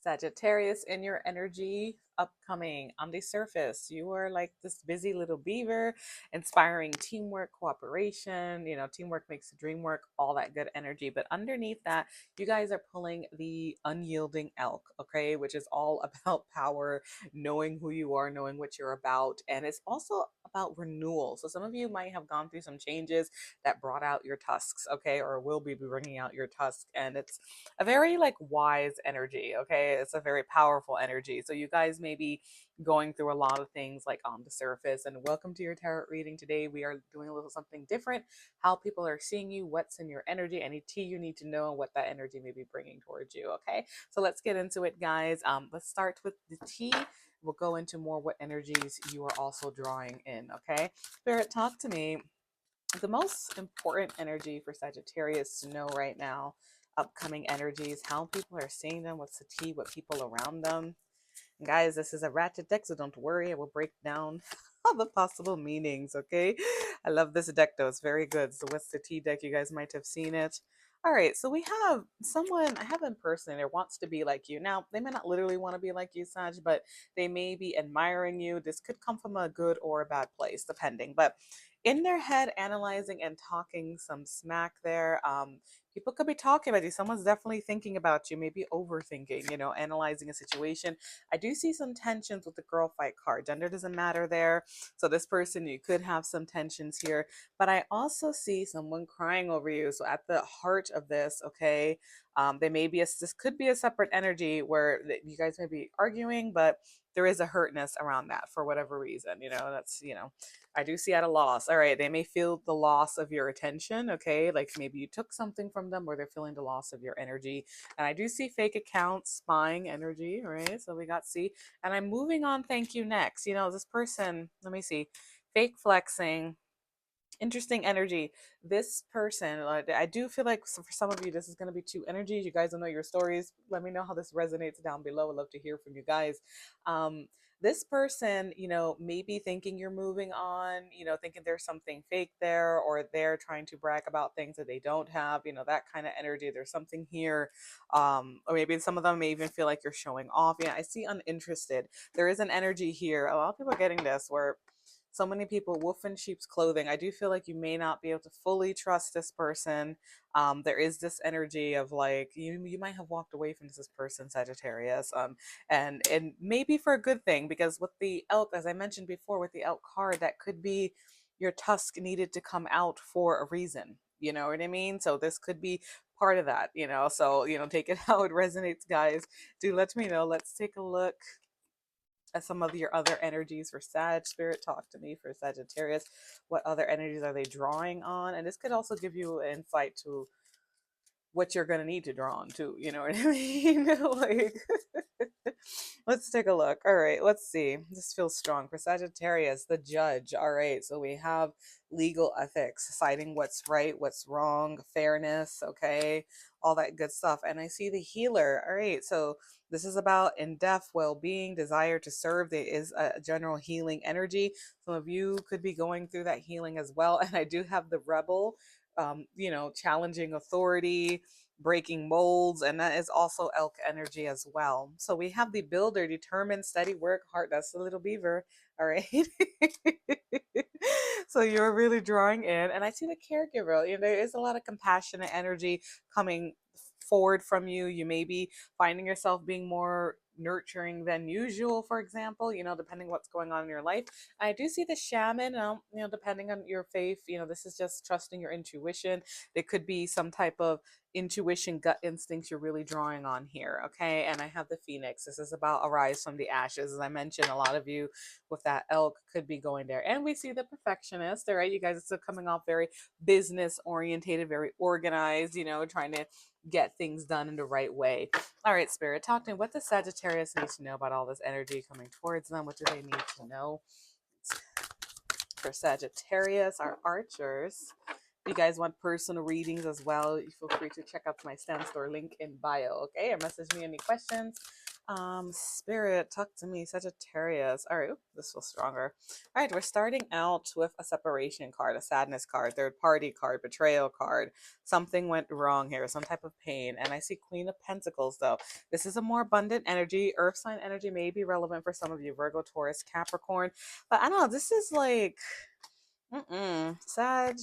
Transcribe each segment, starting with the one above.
Sagittarius, in your energy upcoming on the surface, you are like this busy little beaver, inspiring teamwork, cooperation. Teamwork makes the dream work, all that good energy. But underneath that, you guys are pulling the unyielding elk, okay, which is all about power, knowing who you are, knowing what you're about. And it's also about renewal. So some of you might have gone through some changes that brought out your tusks, okay, or will be bringing out your tusk. And it's a very like wise energy, okay? It's a very powerful energy. So you guys may be going through a lot of things like on the surface. And welcome to your tarot reading today. We are doing a little something different, how people are seeing you, what's in your energy, any tea you need to know, and what that energy may be bringing towards you, okay? So let's get into it, guys. Let's start with the tea. We'll go into more what energies you are also drawing in, okay? Spirit, talk to me. The most important energy for Sagittarius to know right now, upcoming energies, how people are seeing them, what's the tea, what people around them. And guys, this is a ratchet deck, so don't worry. I will break down all the possible meanings, okay? I love this deck, though. It's very good. So what's the tea deck? You guys might have seen it. All right, so we have someone I have in person that wants to be like you. Now, they may not literally want to be like you, Sag, but they may be admiring you. This could come from a good or a bad place, depending. But in their head, analyzing and talking some smack there. People could be talking about you. Someone's definitely thinking about you, maybe overthinking, analyzing a situation. I do see some tensions with the girl fight card. Gender doesn't matter there. So this person, you could have some tensions here. But I also see someone crying over you. So at the heart of this, okay, they may be this could be a separate energy where you guys may be arguing, but there is a hurtness around that for whatever reason. That's I do see at a loss. All right, they may feel the loss of your attention, okay? Like maybe you took something from them or they're feeling the loss of your energy. And I do see fake accounts, spying energy, all right? So we got C. And I'm moving on, thank you, next. This person, let me see, fake flexing, interesting energy. This person, I do feel like for some of you, this is going to be two energies. You guys don't know your stories. Let me know how this resonates down below. I'd love to hear from you guys. This person, maybe thinking you're moving on, thinking there's something fake there, or they're trying to brag about things that they don't have, that kind of energy. There's something here. Or maybe some of them may even feel like you're showing off. Yeah, I see uninterested. There is an energy here. A lot of people are getting this where so many people, wolf in sheep's clothing. I do feel like you may not be able to fully trust this person. There is this energy of like you might have walked away from this person, Sagittarius, and maybe for a good thing, because with the elk, as I mentioned before, with the elk card, that could be your tusk needed to come out for a reason. You know what I mean? So this could be part of that. So take it how it resonates, guys. Do let me know. Let's take a look at some of your other energies for Sag. Spirit, talk to me for Sagittarius. What other energies are they drawing on? And this could also give you an insight to what you're going to need to draw on too. You know what I mean? Like, let's take a look. All right, let's see. This feels strong for Sagittarius, the judge. All right, so we have legal ethics, deciding what's right, what's wrong, fairness, okay, all that good stuff. And I see the healer. All right, so this is about in-depth well-being, desire to serve. There is a general healing energy. Some of you could be going through that healing as well. And I do have the rebel, challenging authority, breaking molds, and that is also elk energy as well. So we have the builder, determined, steady work, heart. That's the little beaver. All right. So you're really drawing in, and I see the caregiver. There is a lot of compassionate energy coming forward from you. You may be finding yourself being more nurturing than usual, for example, depending what's going on in your life. I do see the shaman, depending on your faith, this is just trusting your intuition. There could be some type of intuition, gut instincts you're really drawing on here, okay? And I have the phoenix. This is about arise from the ashes. As I mentioned, a lot of you with that elk could be going there. And we see the perfectionist, all right? You guys are still coming off very business orientated, very organized, trying to get things done in the right way. All right, Spirit, talk to me. What does Sagittarius need to know about all this energy coming towards them? What do they need to know? For Sagittarius, our archers. If you guys want personal readings as well, you feel free to check out my Stan Store link in bio, okay? Or message me any questions. Spirit, talk to me, Sagittarius. All right, oop, this feels stronger. All right, we're starting out with a separation card, a sadness card, third party card, betrayal card. Something went wrong here, some type of pain. And I see Queen of Pentacles, though. This is a more abundant energy. Earth sign energy may be relevant for some of you, Virgo, Taurus, Capricorn. But I don't know, this is like, Sag.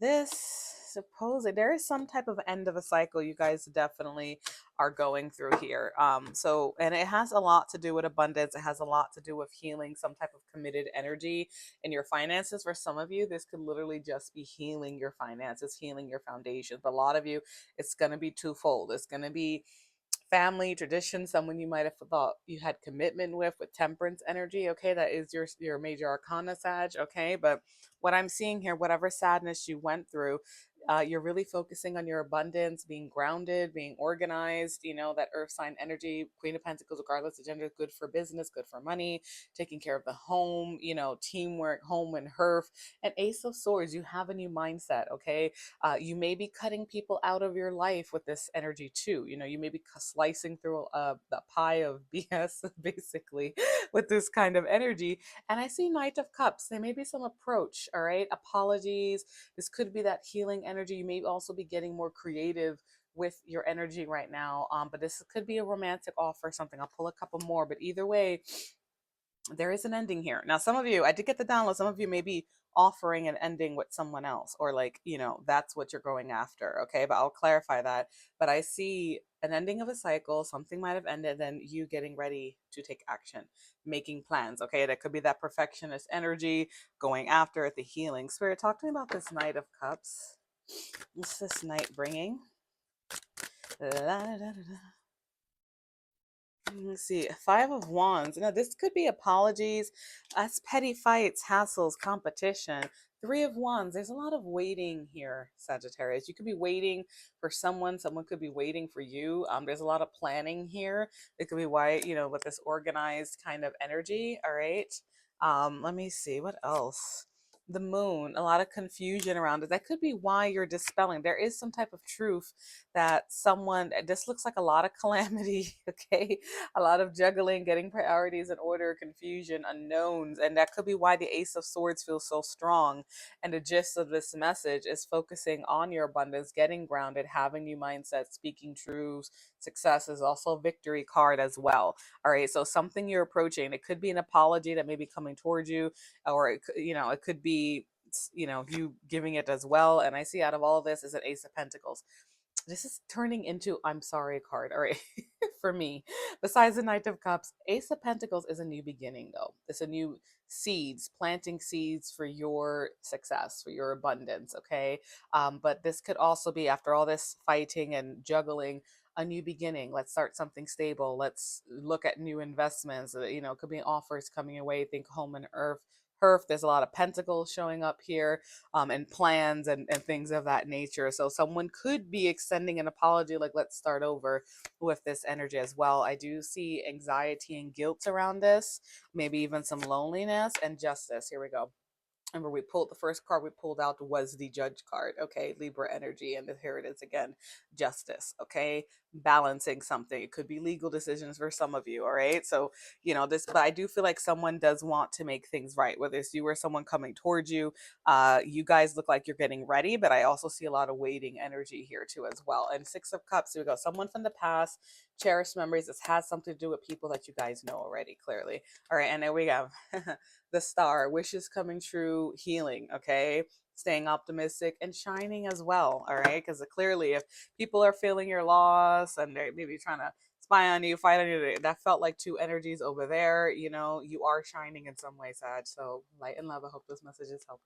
This supposedly there is some type of end of a cycle you guys definitely are going through here. So and it has a lot to do with abundance. It has a lot to do with healing some type of committed energy in your finances. For some of you, this could literally just be healing your finances, healing your foundations. But a lot of you, it's going to be twofold. It's going to be family tradition, someone you might have thought you had commitment with temperance energy. Okay, that is your major arcana, Sag. Okay, but what I'm seeing here, whatever sadness you went through, you're really focusing on your abundance, being grounded, being organized. You know, that earth sign energy, Queen of Pentacles, regardless of gender, good for business, good for money, taking care of the home, you know, teamwork, home and hearth. And Ace of Swords, you have a new mindset. Okay, you may be cutting people out of your life with this energy too. You know, you may be slicing through the pie of BS basically with this kind of energy. And I see Knight of Cups. There may be some approach. All right, apologies. This could be that healing energy. You may also be getting more creative with your energy right now. But this could be a romantic offer or something. I'll pull a couple more. But either way, there is an ending here. Now, some of you, I did get the download, some of you may be offering an ending with someone else, or like, you know, that's what you're going after. Okay, but I'll clarify that. But I see an ending of a cycle, something might have ended, then you getting ready to take action, making plans. Okay, that could be that perfectionist energy, going after it, the healing. Spirit, talk to me about this Knight of Cups. What's this knight bringing? Let's see, Five of Wands. Now, this could be apologies, us petty fights, hassles, competition. Three of Wands. There's a lot of waiting here, Sagittarius. You could be waiting for someone. Someone could be waiting for you. There's a lot of planning here. It could be why, you know, with this organized kind of energy. All right. Let me see what else. The moon, a lot of confusion around it. That could be why you're dispelling. There is some type of truth that someone, this looks like a lot of calamity, okay? A lot of juggling, getting priorities in order, confusion, unknowns. And that could be why the Ace of Swords feels so strong. And the gist of this message is focusing on your abundance, getting grounded, having new mindset, speaking truths. Success is also a victory card as well. All right. So something you're approaching, it could be an apology that may be coming towards you, or you know, it could be, you know, you giving it as well. And I see out of all of this is an Ace of Pentacles. This is turning into I'm sorry card. All right. For me, besides the Knight of Cups, Ace of Pentacles is a new beginning, though. It's a new seeds, planting seeds for your success, for your abundance. Okay. But this could also be, after all this fighting and juggling, a new beginning. Let's start something stable. Let's look at new investments. You know, could be offers coming your way. Think home and earth. Herf, there's a lot of pentacles showing up here, and plans and things of that nature. So someone could be extending an apology, like let's start over with this energy as well. I do see anxiety and guilt around this, maybe even some loneliness and justice. Here we go. Remember, we pulled the first card we pulled out was the Judge card. Okay, Libra energy, and here it is again, justice. Okay, balancing something. It could be legal decisions for some of you. All right, so you know this, but I do feel like someone does want to make things right, whether it's you or someone coming towards you. You guys look like you're getting ready, but I also see a lot of waiting energy here too as well. And Six of Cups, here we go. Someone from the past, cherished memories. This has something to do with people that you guys know already, clearly. All right, and there we go. The Star, wishes coming true, healing. Okay, staying optimistic and shining as well. All right, because clearly if people are feeling your loss and they're maybe trying to spy on you, fight on you, that felt like two energies over there. You know, you are shining in some way, Sag. So light and love. I hope this message has helped.